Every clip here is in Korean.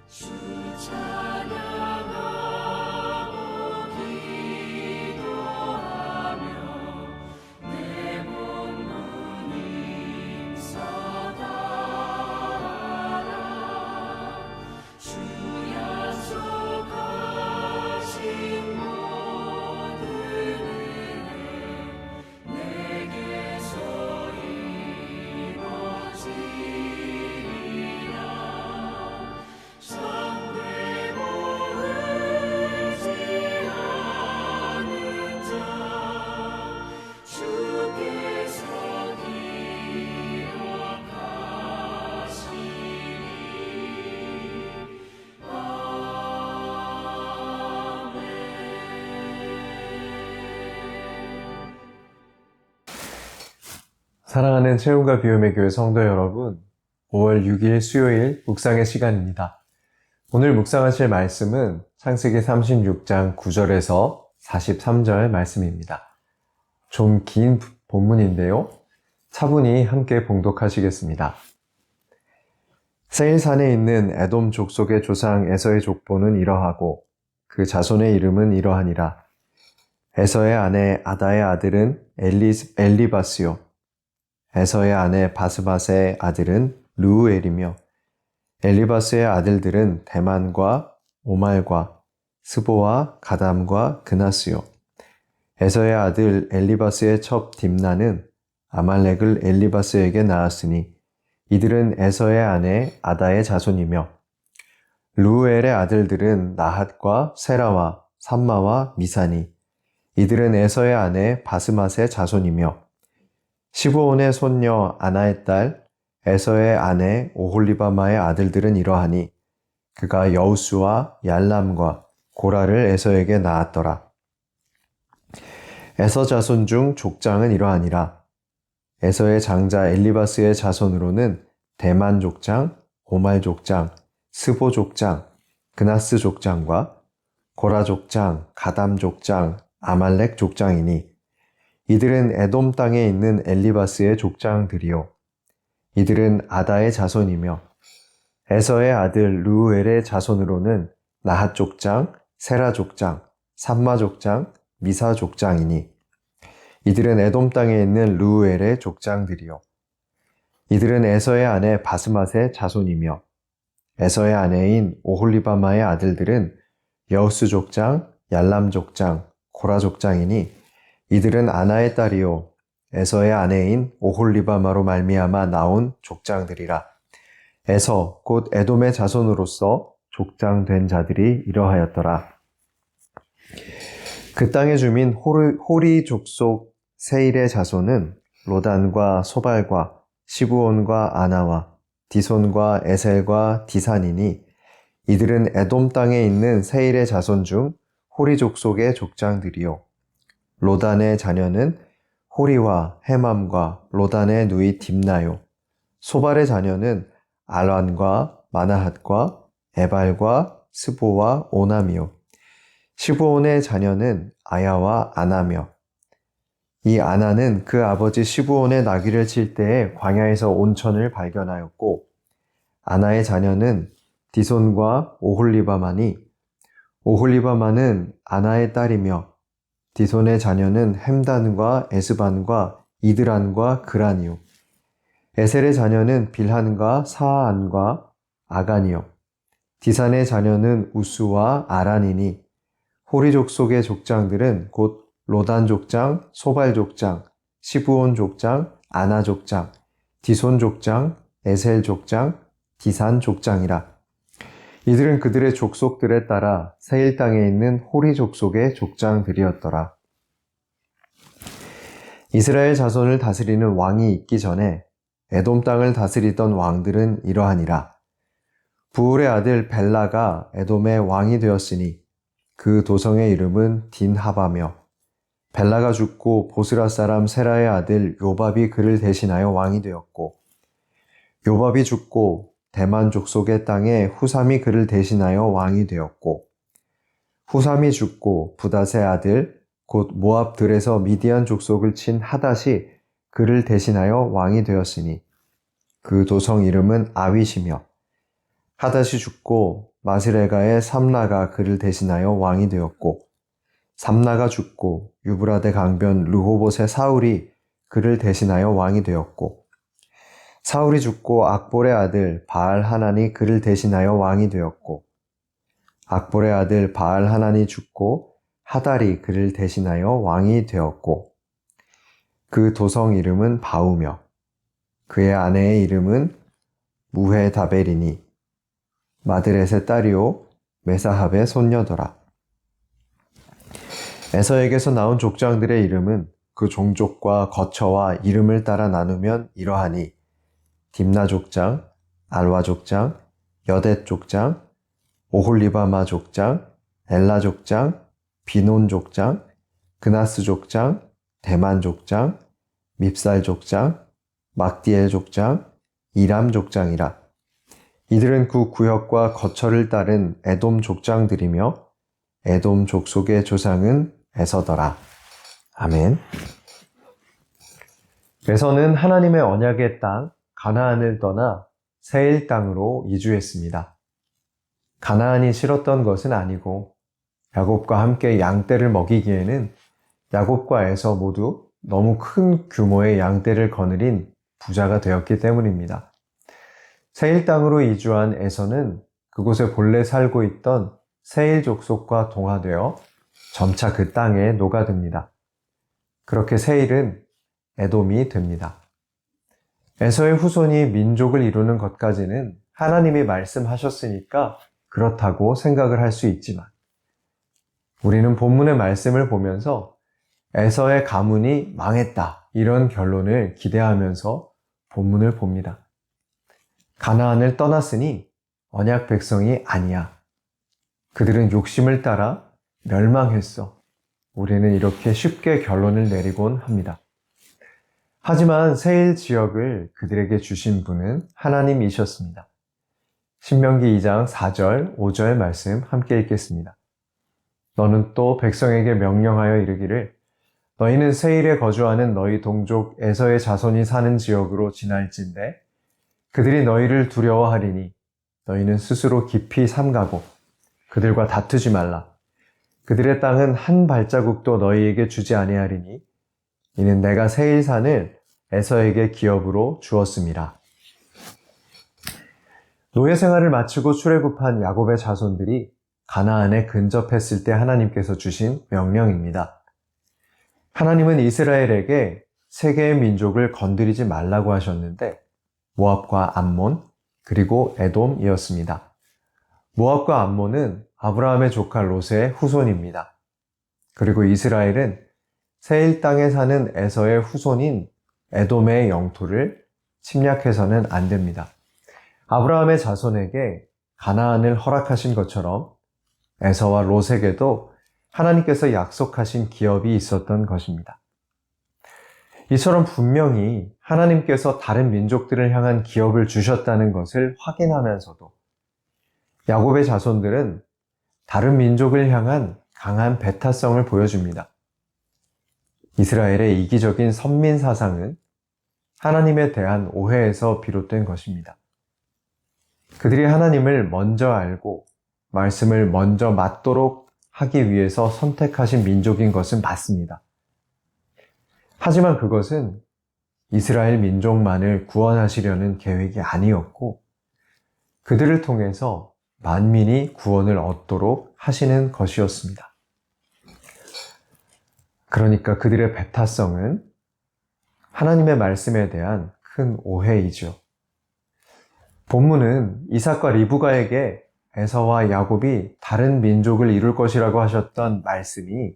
주 찬양하고 기도하며 내 몸부림 서달아라. 주 약속하신 모든 은혜 내게서 이루어지리라. 잠들고 의지하는 자 주께서 기억하시리. 사랑하는 채움과 비움의 교회 성도 여러분, 5월 6일 수요일 묵상의 시간입니다. 오늘 묵상하실 말씀은 창세기 36장 9절에서 43절 말씀입니다. 좀 긴 본문인데요. 차분히 함께 봉독하시겠습니다. 세일산에 있는 에돔 족속의 조상 에서의 족보는 이러하고 그 자손의 이름은 이러하니라. 에서의 아내 아다의 아들은 엘리바스요. 에서의 아내 바스맛의 아들은 르우엘이며 엘리바스의 아들들은 대만과 오말과 스보와 가담과 그나스요. 에서의 아들 엘리바스의 첩 딥나는 아말렉을 엘리바스에게 낳았으니 이들은 에서의 아내 아다의 자손이며 르우엘의 아들들은 나핫과 세라와 삼마와 미사니 이들은 에서의 아내 바스맛의 자손이며 시브온의 손녀 아나의 딸 에서의 아내 오홀리바마의 아들들은 이러하니 그가 여우수와 얄람과 고라를 에서에게 낳았더라. 에서 자손 중 족장은 이러하니라. 에서의 장자 엘리바스의 자손으로는 대만 족장, 오말 족장, 스보 족장, 그나스 족장과 고라 족장, 가담 족장, 아말렉 족장이니 이들은 에돔 땅에 있는 엘리바스의 족장들이요. 이들은 아다의 자손이며 에서의 아들 르우엘의 자손으로는 나핫 족장, 세라 족장, 삼마 족장, 미사 족장이니 이들은 에돔 땅에 있는 르우엘의 족장들이요. 이들은 에서의 아내 바스맛의 자손이며 에서의 아내인 오홀리바마의 아들들은 여우스 족장, 얄람 족장, 고라 족장이니 이들은 아나의 딸이요 에서의 아내인 오홀리바마로 말미암아 나온 족장들이라. 에서 곧 에돔의 자손으로서 족장된 자들이 이러하였더라. 그 땅의 주민 호리 족속 세일의 자손은 로단과 소발과 시브온과 아나와 디손과 에셀과 디산이니 이들은 에돔 땅에 있는 세일의 자손 중 호리 족속의 족장들이요. 로단의 자녀는 호리와 헤맘과 로단의 누이 딥나요. 소발의 자녀는 알완과 마나핫과 에발과 스보와 오남이요. 시브온의 자녀는 아야와 아나며 이 아나는 그 아버지 시브온의 나귀를 칠 때에 광야에서 온천을 발견하였고 아나의 자녀는 디손과 오홀리바마니 오홀리바마는 아나의 딸이며 디손의 자녀는 햄단과 에스반과 이드란과 그란이요. 에셀의 자녀는 빌한과 사안과 아간이요. 디산의 자녀는 우스와 아란이니 호리 족속의 족장들은 곧 로단 족장, 소발 족장, 시브온 족장, 아나 족장, 디손 족장, 에셀 족장, 디산 족장이라. 이들은 그들의 족속들에 따라 세일 땅에 있는 호리 족속의 족장들이었더라. 이스라엘 자손을 다스리는 왕이 있기 전에 에돔 땅을 다스리던 왕들은 이러하니라. 부울의 아들 벨라가 에돔의 왕이 되었으니 그 도성의 이름은 딘하바며 벨라가 죽고 보스라 사람 세라의 아들 요밥이 그를 대신하여 왕이 되었고 요밥이 죽고 대만 족속의 땅에 후삼이 그를 대신하여 왕이 되었고 후삼이 죽고 부닷의 아들 곧 모압들에서 미디안 족속을 친 하닷이 그를 대신하여 왕이 되었으니 그 도성 이름은 아윗이며 하닷이 죽고 마스레가의 삼라가 그를 대신하여 왕이 되었고, 삼라가 죽고 유브라데 강변 르호봇의 사울이 그를 대신하여 왕이 되었고, 사울이 죽고 악볼의 아들 바알 하난이 그를 대신하여 왕이 되었고, 악볼의 아들 바알 하난이 죽고 하달이 그를 대신하여 왕이 되었고, 그 도성 이름은 바우며 그의 아내의 이름은 무헤다벨이니 마드렛의 딸이요 메사합의 손녀더라. 에서에게서 나온 족장들의 이름은 그 종족과 거처와 이름을 따라 나누면 이러하니 딥나 족장, 알와 족장, 여댓 족장, 오홀리바마 족장, 엘라 족장, 비논 족장, 그나스 족장, 대만 족장, 밉살 족장, 막디엘 족장, 이람 족장이라. 이들은 그 구역과 거처를 따른 에돔 족장들이며 에돔 족속의 조상은 에서더라. 아멘. 에서는 하나님의 언약의 땅 가나안을 떠나 세일 땅으로 이주했습니다. 가나안이 싫었던 것은 아니고 야곱과 함께 양떼를 먹이기에는 야곱과 에서 모두 너무 큰 규모의 양떼를 거느린 부자가 되었기 때문입니다. 세일 땅으로 이주한 에서는 그곳에 본래 살고 있던 세일 족속과 동화되어 점차 그 땅에 녹아듭니다. 그렇게 세일은 에돔이 됩니다. 에서의 후손이 민족을 이루는 것까지는 하나님이 말씀하셨으니까 그렇다고 생각을 할 수 있지만, 우리는 본문의 말씀을 보면서 에서의 가문이 망했다 이런 결론을 기대하면서 본문을 봅니다. 가나안을 떠났으니 언약 백성이 아니야. 그들은 욕심을 따라 멸망했어. 우리는 이렇게 쉽게 결론을 내리곤 합니다. 하지만 세일 지역을 그들에게 주신 분은 하나님이셨습니다. 신명기 2장 4절, 5절 말씀 함께 읽겠습니다. 너는 또 백성에게 명령하여 이르기를 너희는 세일에 거주하는 너희 동족 에서의 자손이 사는 지역으로 지날진대 그들이 너희를 두려워하리니 너희는 스스로 깊이 삼가고 그들과 다투지 말라. 그들의 땅은 한 발자국도 너희에게 주지 아니하리니 이는 내가 세일산을 에서에게 기업으로 주었음이라. 노예 생활을 마치고 출애굽한 야곱의 자손들이 가나안에 근접했을 때 하나님께서 주신 명령입니다. 하나님은 이스라엘에게 세 개의 민족을 건드리지 말라고 하셨는데 모압과 암몬 그리고 에돔이었습니다. 모압과 암몬은 아브라함의 조카 롯의 후손입니다. 그리고 이스라엘은 세일 땅에 사는 에서의 후손인 에돔의 영토를 침략해서는 안 됩니다. 아브라함의 자손에게 가나안을 허락하신 것처럼 에서와 롯에게도 하나님께서 약속하신 기업이 있었던 것입니다. 이처럼 분명히 하나님께서 다른 민족들을 향한 기업을 주셨다는 것을 확인하면서도 야곱의 자손들은 다른 민족을 향한 강한 배타성을 보여줍니다. 이스라엘의 이기적인 선민 사상은 하나님에 대한 오해에서 비롯된 것입니다. 그들이 하나님을 먼저 알고 말씀을 먼저 맞도록 하기 위해서 선택하신 민족인 것은 맞습니다. 하지만 그것은 이스라엘 민족만을 구원하시려는 계획이 아니었고 그들을 통해서 만민이 구원을 얻도록 하시는 것이었습니다. 그러니까 그들의 배타성은 하나님의 말씀에 대한 큰 오해이죠. 본문은 이삭과 리브가에게 에서와 야곱이 다른 민족을 이룰 것이라고 하셨던 말씀이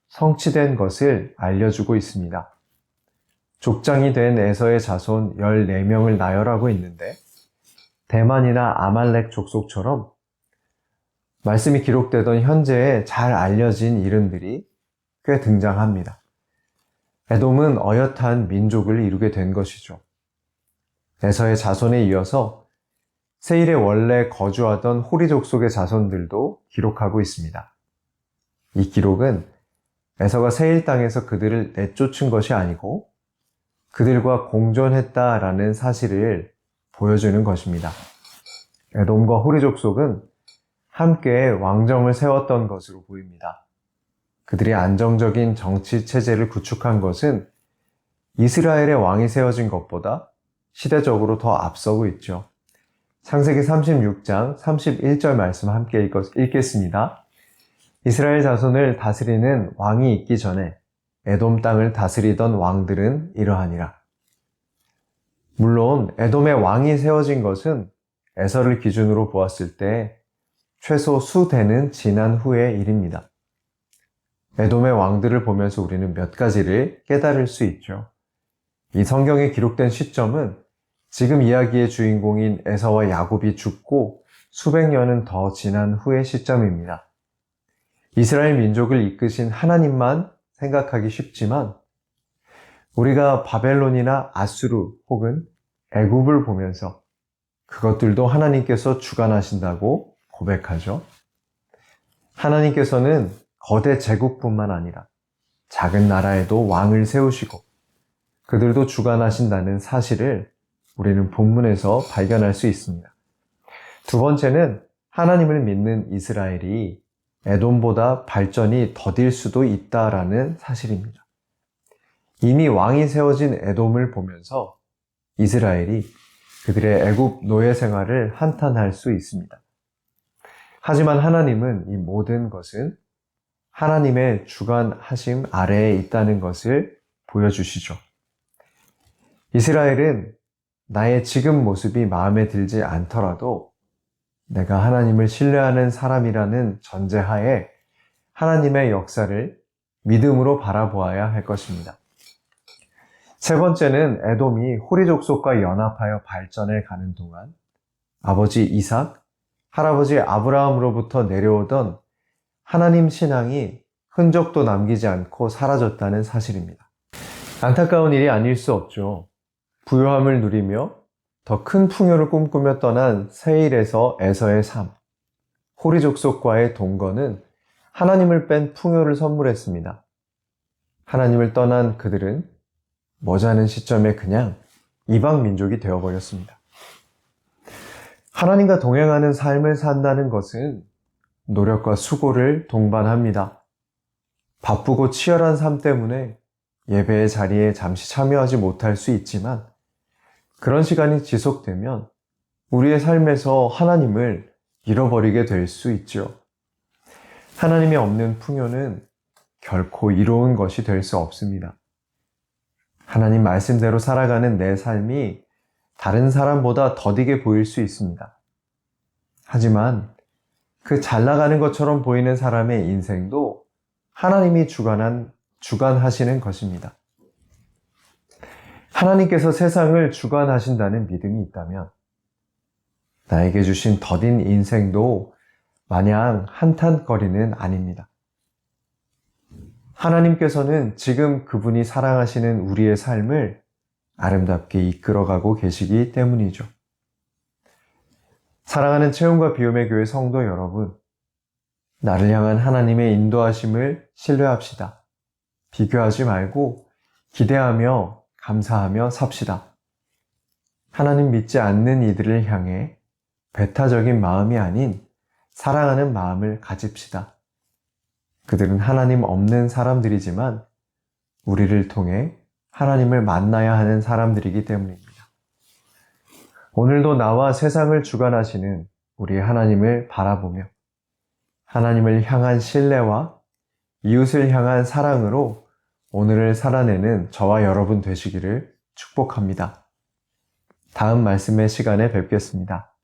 성취된 것을 알려주고 있습니다. 족장이 된 에서의 자손 14명을 나열하고 있는데 대만이나 아말렉 족속처럼 말씀이 기록되던 현재에 잘 알려진 이름들이 꽤 등장합니다. 에돔은 어엿한 민족을 이루게 된 것이죠. 에서의 자손에 이어서 세일에 원래 거주하던 호리 족속의 자손들도 기록하고 있습니다. 이 기록은 에서가 세일 땅에서 그들을 내쫓은 것이 아니고 그들과 공존했다라는 사실을 보여주는 것입니다. 에돔과 호리 족속은 함께 왕정을 세웠던 것으로 보입니다. 그들이 안정적인 정치 체제를 구축한 것은 이스라엘의 왕이 세워진 것보다 시대적으로 더 앞서고 있죠. 창세기 36장 31절 말씀 함께 읽겠습니다. 이스라엘 자손을 다스리는 왕이 있기 전에 에돔 땅을 다스리던 왕들은 이러하니라. 물론 에돔의 왕이 세워진 것은 에서를 기준으로 보았을 때 최소 수대는 지난 후의 일입니다. 에돔의 왕들을 보면서 우리는 몇 가지를 깨달을 수 있죠. 이 성경에 기록된 시점은 지금 이야기의 주인공인 에서와 야곱이 죽고 수백 년은 더 지난 후의 시점입니다. 이스라엘 민족을 이끄신 하나님만 생각하기 쉽지만 우리가 바벨론이나 아수르 혹은 애굽을 보면서 그것들도 하나님께서 주관하신다고 고백하죠. 하나님께서는 거대 제국뿐만 아니라 작은 나라에도 왕을 세우시고 그들도 주관하신다는 사실을 우리는 본문에서 발견할 수 있습니다. 두 번째는 하나님을 믿는 이스라엘이 에돔보다 발전이 더딜 수도 있다라는 사실입니다. 이미 왕이 세워진 에돔을 보면서 이스라엘이 그들의 애굽 노예 생활을 한탄할 수 있습니다. 하지만 하나님은 이 모든 것은 하나님의 주관하심 아래에 있다는 것을 보여주시죠. 이스라엘은 나의 지금 모습이 마음에 들지 않더라도 내가 하나님을 신뢰하는 사람이라는 전제하에 하나님의 역사를 믿음으로 바라보아야 할 것입니다. 세 번째는 에돔이 호리 족속과 연합하여 발전해 가는 동안 아버지 이삭, 할아버지 아브라함으로부터 내려오던 하나님 신앙이 흔적도 남기지 않고 사라졌다는 사실입니다. 안타까운 일이 아닐 수 없죠. 부요함을 누리며 더 큰 풍요를 꿈꾸며 떠난 세일에서 에서의 삶, 호리 족속과의 동거는 하나님을 뺀 풍요를 선물했습니다. 하나님을 떠난 그들은 머지않은 시점에 그냥 이방 민족이 되어버렸습니다. 하나님과 동행하는 삶을 산다는 것은 노력과 수고를 동반합니다. 바쁘고 치열한 삶 때문에 예배의 자리에 잠시 참여하지 못할 수 있지만 그런 시간이 지속되면 우리의 삶에서 하나님을 잃어버리게 될 수 있죠. 하나님이 없는 풍요는 결코 이로운 것이 될 수 없습니다. 하나님 말씀대로 살아가는 내 삶이 다른 사람보다 더디게 보일 수 있습니다. 하지만 그 잘 나가는 것처럼 보이는 사람의 인생도 하나님이 주관하시는 것입니다. 하나님께서 세상을 주관하신다는 믿음이 있다면 나에게 주신 더딘 인생도 마냥 한탄거리는 아닙니다. 하나님께서는 지금 그분이 사랑하시는 우리의 삶을 아름답게 이끌어가고 계시기 때문이죠. 사랑하는 채움과 비움의 교회 성도 여러분, 나를 향한 하나님의 인도하심을 신뢰합시다. 비교하지 말고 기대하며 감사하며 삽시다. 하나님 믿지 않는 이들을 향해 배타적인 마음이 아닌 사랑하는 마음을 가집시다. 그들은 하나님 없는 사람들이지만 우리를 통해 하나님을 만나야 하는 사람들이기 때문입니다. 오늘도 나와 세상을 주관하시는 우리 하나님을 바라보며 하나님을 향한 신뢰와 이웃을 향한 사랑으로 오늘을 살아내는 저와 여러분 되시기를 축복합니다. 다음 말씀의 시간에 뵙겠습니다.